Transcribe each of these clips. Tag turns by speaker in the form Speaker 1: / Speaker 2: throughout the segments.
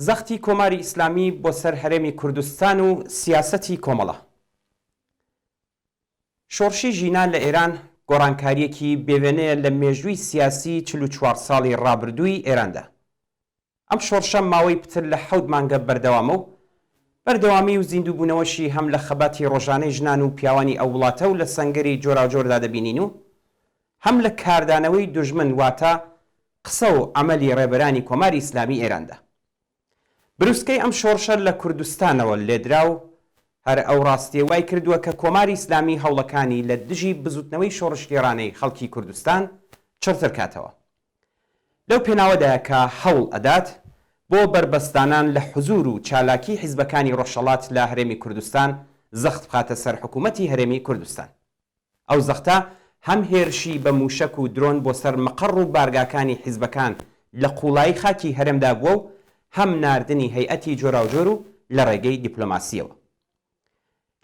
Speaker 1: زەختی کۆماری ئیسلامی بۆ سەر هەرێمی کوردستان و سیاسەتی کۆمەڵە. شۆڕشی ژینان لە ئێران گۆڕانکاریەکی بێوێنەیە لە مێژووی سیاسی 44 ساڵی ڕابردووی ئێراندا. ئەم شۆڕشە ماوەی پتر لە 7 مانگە بەردەوامە و بەردەوامی و زیندووبوونەوەشی هەم لە خەباتی ڕۆژانەی ژنان و پیاوانی ئەو وڵاتە و لە سەنگەری جۆراوجۆردا دەبینین و هەم لە کاردانەوەی دوژمن واتە قسە و عەمەلی ڕێبەرانی کۆماری ئیسلامی ئێراندا. بروسکەی ئەم شۆڕشە لە کوردستانەوە لێدرا و هەر ئەو ڕاستیە وای کردووە کە کۆماری ئیسلامی هەوڵەکانی لە دژی بزوتنەوەی شۆڕشتێرانەی خەڵکی کوردستان چڕتر کاتەوە. لەو پێناوەدایە کە هەوڵ ئەدات بۆ بربەستانان لە حزور و چالاکی حیزبەکانی ڕۆژهەڵات لە هەرێمی کوردستان زەخت بخاتە سەر حکوومەتی هەرێمی کوردستان. ئەو زەختە هەم هێرشی بە موشک و درۆن بۆ سەر مەقڕ و بارگاکانی حیزبەکان لە قوڵایی خاکی هەرێمدا بووە و هەم ناردنی هەیئەتی جۆراوجۆر و لە ڕێگەی دیپلۆماسیەوە.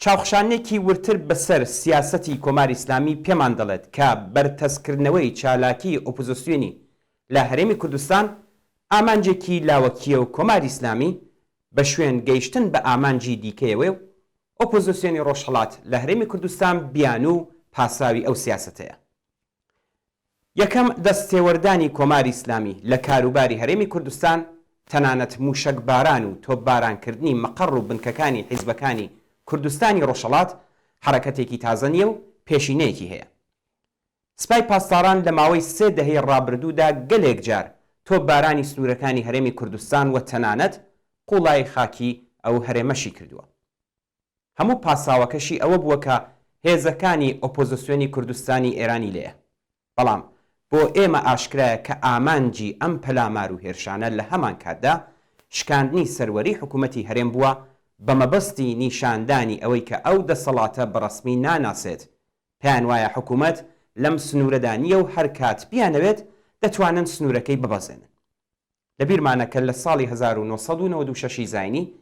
Speaker 1: چاوخشانێکی ورتر بەسەر سیاسەتی کۆماری ئیسلامی پێمان دەڵێت کە بەرتەسکردنەوەی چالاکی ئۆپۆزیسیۆنی لە هەرێمی کوردستان ئامانجێکی لاوەکیە و کۆماری ئیسلامی بە شوێن گەیشتن بە ئامانجی دیکەیەوە و ئۆپۆزیسیۆنی ڕۆژهەڵات لە هەرێمی کوردستان بیان و پاساوی ئەو سیاسەتەیە. یەکەم دەستێوەردانی کۆماری ئیسلامی لە کاروباری هەرێمی کوردستان تەنانەت موشک باران و تۆپ بارانکردنی مەقڕ و بنکەکانی حیزبەکانی کوردستانی ڕۆژهەڵات حرەکەتێکی تازە نیە و پێشینەیەکی هەیە. سپای پاسداران لە ماوەی 3 دەهەی ڕابردوودا گەلێک جار تۆپ بارانی سنوورەکانی هەرێمی کوردستان و تەنانەت قوڵای خاکی ئەو هەرێمەشی کردووە. هەموو پاساوەکەشی ئەوە بووە کە هێزەکانی ئۆپۆزیسیۆنی کوردستانی ئێرانی لێیە. بەڵام بۆ ئێمە ئاشکرایە کە ئامانجی ئەم پەلامار و هێرشانە لە هەمان کاتدا شکاندنی سەروەری حکوومەتی هەرێم بووە بە مەبەستی نیشاندانی ئەوەی کە ئەو دەسەڵاتە بەڕەسمی ناناسێت. پێیان وایە حکوومەت لەم سنوورەدانیە و هەر کات بیانەوێت دەتوانن سنوورەکەی ببەزێنن. لە بیرمانەکە لە ساڵی 1996 زاینی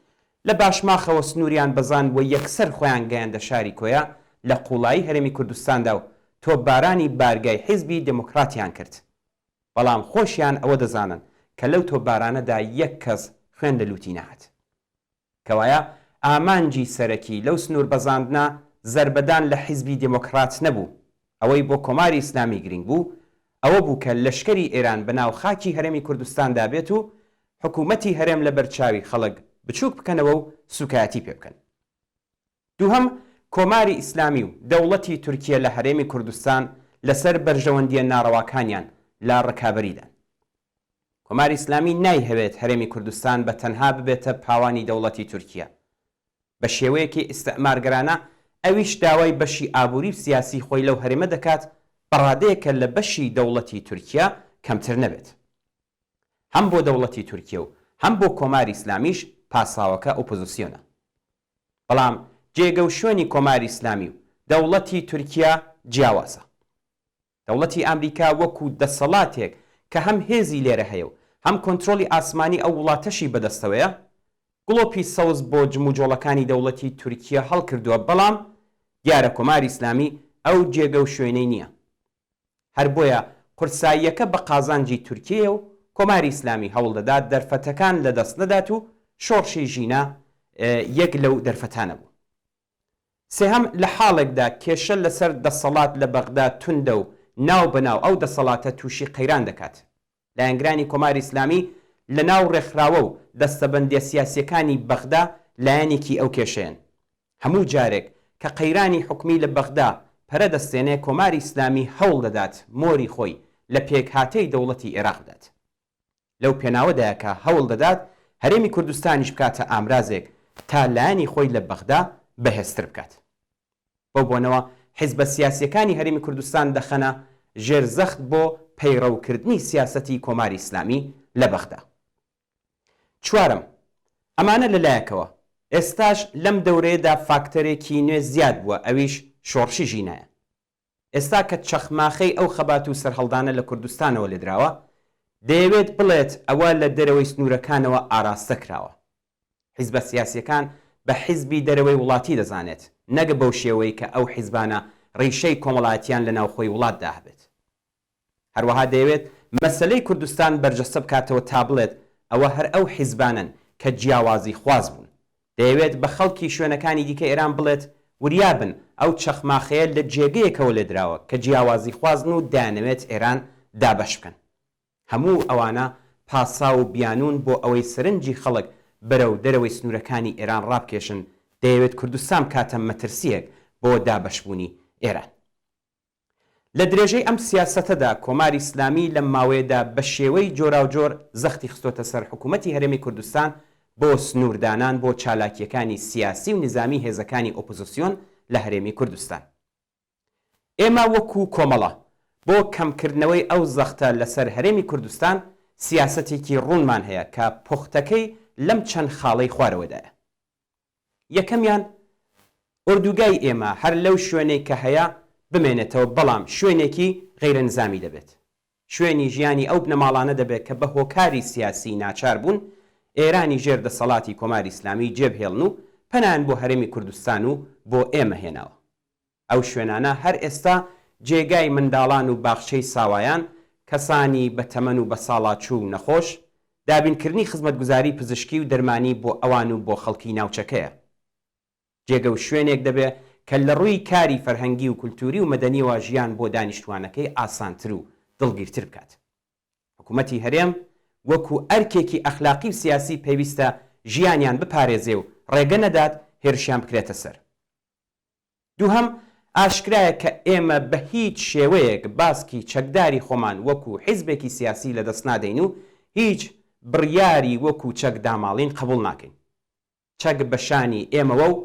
Speaker 1: لە باشماخەوە سنووریان بەزان بۆ یەکسەر خۆیان گەیاندە شاری کۆیا لە قوڵایی هەرێمی کوردستاندا و تۆپبارانی بارگای حیزبی دموکراتیان کرد. بەڵام خۆشیان ئەوە دەزانن کە لەو تۆپبارانەدا یەک کەس خوێن لە لوتی نەهات. کەوایە ئامانجی سەرەکی لەو سنوور بەزاندنا زەربەدان لە حیزبی دموکرات نەبوو. ئەوەی بۆ کۆماری ئیسلامی گرنگ بوو ئەوە بوو کە لەشکری ئێران بەناو خاکی هەرێمی کوردستاندا بێت و حکوومەتی هەرێم لە بەرچاوی خەڵک بچووک بکەنەوە و سوکایەتی پێ بکەن. دووهەم کۆماری ئیسلامی و دەوڵەتی تورکیە لە هەرێمی کوردستان لەسەر بەرژەوەندیە ناڕەواکانیان لا ڕکابەریدان. کۆماری ئیسلامی نایهەوێت هەرێمی کوردستان بە تەنها ببێتە پاوانی دەوڵەتی تورکیە. بە شێوەیەکی ئیستعمارگرانە ئەویش داوای بەشی ئابووری و سیاسی خۆی لەو هەرێمە دەکات بەڕادەیەکە لە بەشی دەوڵەتی تورکیا کەمتر نەبێت. هەم بۆ دەوڵەتی تورکیە و هەم بۆ کۆماری ئیسلامیش پاساوەکە ئۆپۆزیسیۆنە. بەڵام جێگە و شوێنی کۆماری ئیسلامی و دەوڵەتی تورکیا جیاوازە. دەوڵەتی ئەمریکا وەکو دەسەڵاتێک کە هەم هێزی لێرە هەیە و هەم کۆنتڕۆلی ئاسمانی ئەو وڵاتەشی بەدەستەوەیە گڵۆپی سەوز بۆ جموجۆڵەکانی دەوڵەتی تورکیا هەڵکردووە. بەڵام دیارە کۆماری ئیسلامی ئەو جێگە و شوێنەی نییە. هەر بۆیە قورساییەکە بە قازانجی تورکیە و کۆماری ئیسلامی هەوڵ دەدات دەرفەتەکان لەدەست نەدات و شۆڕشی ژینە یەک لەو دەرفەتانە بوو. سێهەم لە حاڵێکدا کێشە لەسەر دەسەڵات لە بەغدا توندە و ناو بەناو ئەو دەسەڵاتە تووشی قەیران دەکات. لایەنگرانی کۆماری ئیسلامی لە ناو ڕێکخراوە و دەستەبەندیە سیاسیەکانی بەغدا لایەنێکی ئەو کێشەیەن. هەموو جارێک کە قەیرانی حکومی لە بەغدا پەرە دەستێنێ کۆماری ئیسلامی هەوڵ دەدات مۆری خۆی لە پێکهاتەی دەوڵەتی عێراق بدات. لەو پێناوەدایە کە هەوڵ دەدات هەرێمی کوردستانیش بکاتە ئامرازێک تا لایەنی خۆی لە بەغدا بەهێزتر بکات. بەو بۆنەوە حیزبە سیاسیەکانی هەرێمی کوردستان دەخەنە ژێرزەخت بۆ پەیڕەوکردنی سیاسەتی کۆماری ئیسلامی لە بەغدا. چوارم ئەمانە لەلایەکەوە ئێستاش لەم دەورەیەدا فاکتەرێکی نوێ زیاد بووە، ئەویش شۆڕشی ژینایە. ئێستا کە چەخماخەی ئەو خەبات و سەرهەڵدانە لە کوردستانەوە لێدراوە دەیەوێت بڵێت ئەوە لە دەرەوەی سنوورەکانەوە ئاراستە کراوە. حیزبە سیاسیەکان بە حیزبی دەرەوەی وڵاتی دەزانێت، نەگە بەو شێوەی کە ئەو حیزبانە ڕیشەی کۆمەڵایەتیان لە ناوخۆی وڵاتدا هەبێت. هەروەها دەیەوێت مەسەلەی کوردستان بەرجەستە بکاتەوە تا بڵێت ئەوە هەر ئەو حیزبانن کە جیاوازی خواز بوون. دەیەوێت بە خەڵکی شوێنەکانی دیکە ئێران بڵێت وریابن ئەو چەخماخەیە لە جێگەیەکەوە لێدراوە کە جیاوازی خوازن و دانەوێت ئێران دابەش بکەن. هەموو ئەوانە پاسا و بیانون بۆ ئەوەی سەرنجی خەڵک بەرەو دەرەوەی سنوورەکانی ئێران ڕابکێشن. دەیەوێت کوردستان کاتە مەترسیەک بۆ دابەشبوونی ئێران. لە درێژەی ئەم سیاسەتەدا کۆماری ئیسلامی لە ماوەیەدا بە شێوەی جۆراوجۆر زەختی خستۆتە سەر حکوومەتی هەرێمی کوردستان بۆ سنووردانان بۆ چالاکیەکانی سیاسی و نظامی هێزەکانی ئۆپۆزیسیۆن لە هەرێمی کوردستان. ئێمە وەکو کۆمەڵە بۆ کەمکردنەوەی ئەو زەختە لەسەر هەرێمی کوردستان سیاسەتێکی ڕوونمان هەیە کە پوختەکەی لەم چەند خاڵەی خوارەوەدایە. یەکەمیان ئوردوگای ئێمە هەر لەو شوێنەی کە هەیە بمێنێتەوە، بەڵام شوێنێکی غەیرە نزامی دەبێت. شوێنی ژیانی ئەو بنەماڵانە دەبێت کە بە هۆکاری سیاسی ناچار بوون ئێرانی ژێر دەسەڵاتی کۆماری ئیسلامی جێبهێڵن و پەنان بۆ هەرێمی کوردستان و بۆ ئێمە هێناوە. ئەو شوێنانە هەر ئێستا جێگای منداڵان و باخچەی ساوایان، کەسانی بە تەمەن و بە ساڵاچوو نەخۆش، دابینکردنی خزمەتگوزاری پزیشکی و دەرمانی بۆ ئەوان و بۆ خەڵکی ناوچەکەیە. جێگە و شوێنێک دەبێت کە لە ڕووی کاری فەرهەنگی و کولتوری و مەدەنیەوە ژیان بۆ دانیشتوانەکەی ئاسانتر و دڵگیرتر بکات. حکوومەتی هەرێم وەکو ئەرکێکی ئەخلاقی و سیاسی پێویستە ژیانیان بپارێزێ و ڕێگە نەدات هێرشیان بکرێتە سەر. دووهەم ئاشکرایە کە ئێمە بە هیچ شێوەیەک باسکی چەکداری خۆمان وەکو حیزبێکی سیاسی لەدەست نادەین و هیچ بڕیاری وەکو چەک داماڵین قبول ناکەین. چەک بەشانی ئێمەوە و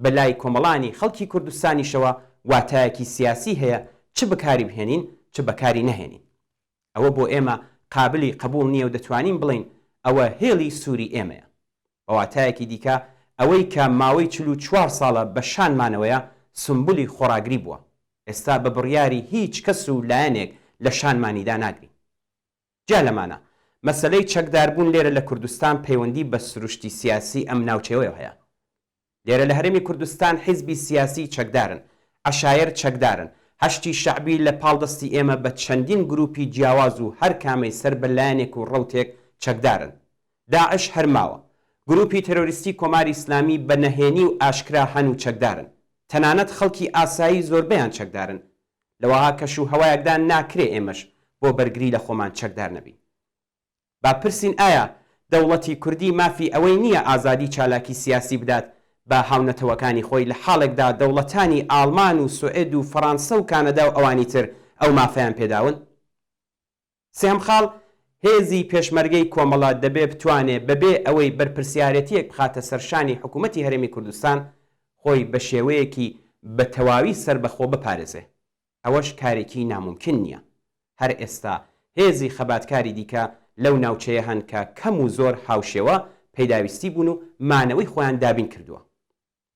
Speaker 1: بەلای کۆمەڵانی خەڵکی کوردستانیشەوە واتایەکی سیاسی هەیە، چ بەکاری بهێنین چ بەکاری نەهێنین. ئەوە بۆ ئێمە قابلی قبول نییە و دەتوانین بڵین ئەوە هێڵی سووری ئێمەیە. بەواتایەکی دیکە ئەوەی کە ماوەی 44 ساڵە بە شانمانەوەیە سمبولی خۆراگری بووە. ئێستا بە بڕیاری هیچ کەس و لایەنێک لە شانمانیدا ناگرین. جا لەمانە مەسەلەی چەکداربوون لێرە لە کوردستان پەیوەندی بە سروشتی سیاسی ئەم ناوچەوەیە هەیە. لێرە لە هەرێمی کوردستان حیزبی سیاسی چەکدارن، عەشایر چەکدارن، هەشتی شەعبی لە پاڵدەستی ئێمە بە چەندین گروپی جیاواز و هەر کامەی سەر بە لایەنێک و ڕەوتێک چەکدارن. داعش هەرماوە. گروپی تەرۆریستی کۆماری ئیسلامی بە نەهێنی و ئاشکرا هەن و چەکدارن. تەنانەت خەڵکی ئاسایی زۆربەیان چەکدارن. لەوەها کەش و هەوایەکدان ناکرێ ئێمەش بۆ بەرگری لە خۆمان چەکدار نەبین. با پرسین ئایا دەوڵەتی کوردی مافی ئەوەی نییە ئازادی چالاکی سیاسی بدات بە هاونەتەوەکانی خۆی لە حاڵێکدا دەوڵەتانی ئاڵمان و سوئێد و فەڕەنسە و کانەدا و ئەوانی تر ئەو مافیان پێداون؟ سێم خاڵ هێزی پێشمەرگەی کۆمەڵە دەبێ بتوانێ بەبێ ئەوەی بەرپرسیارەتیەک بخاتە سەرشانی حکوومەتی هەرێمی کوردستان خۆی بە شێوەیەکی بە تەواوی سربەخۆ بپارێزێ. ئەوەش کارێکی ناممکن نییە. هەر ئێستا هێزی خەباتکاری دیکە لەو ناوچەیە هەن کە کەم و زۆر هاوشێوە پەیداویستی بوون و مانەوەی خۆیان دابین کردووە.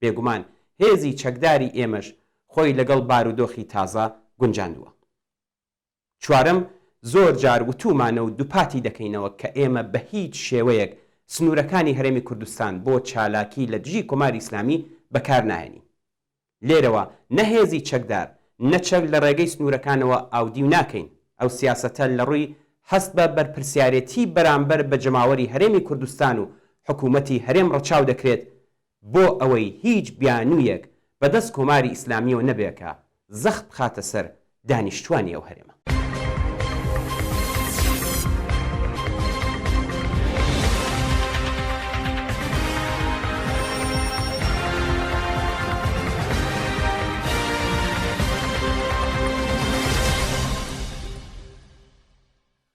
Speaker 1: بێگومان هێزی چەکداری ئێمەش خۆی لەگەڵ بارودۆخی تازە گونجاندووە. چوارەم زۆر جار وتومانە و دووپاتی دەکەینەوە کە ئێمە بە هیچ شێوەیەک سنوورەکانی هەرێمی کوردستان بۆ چالاکی لە دژی کۆماری ئیسلامی بەکار ناهێنین. لێرەوە نەهێزی چەکدار نەچەک لە ڕێگەی سنوورەکانەوە ئاودیو ناکەین. ئەو سیاسەتە لە ڕووی هەست بە بەرپرسیارەتی بەرامبەر بە جەماوەری هەرێمی کوردستان و حکوومەتی هەرێم ڕەچاو دەکرێت بۆ ئەوەی هیچ بیانوویەک بەدەست کۆماری ئیسلامیەوە نەبێکە زەخت بخاتە سەر دانیشتوانی ئەو هەرێمە.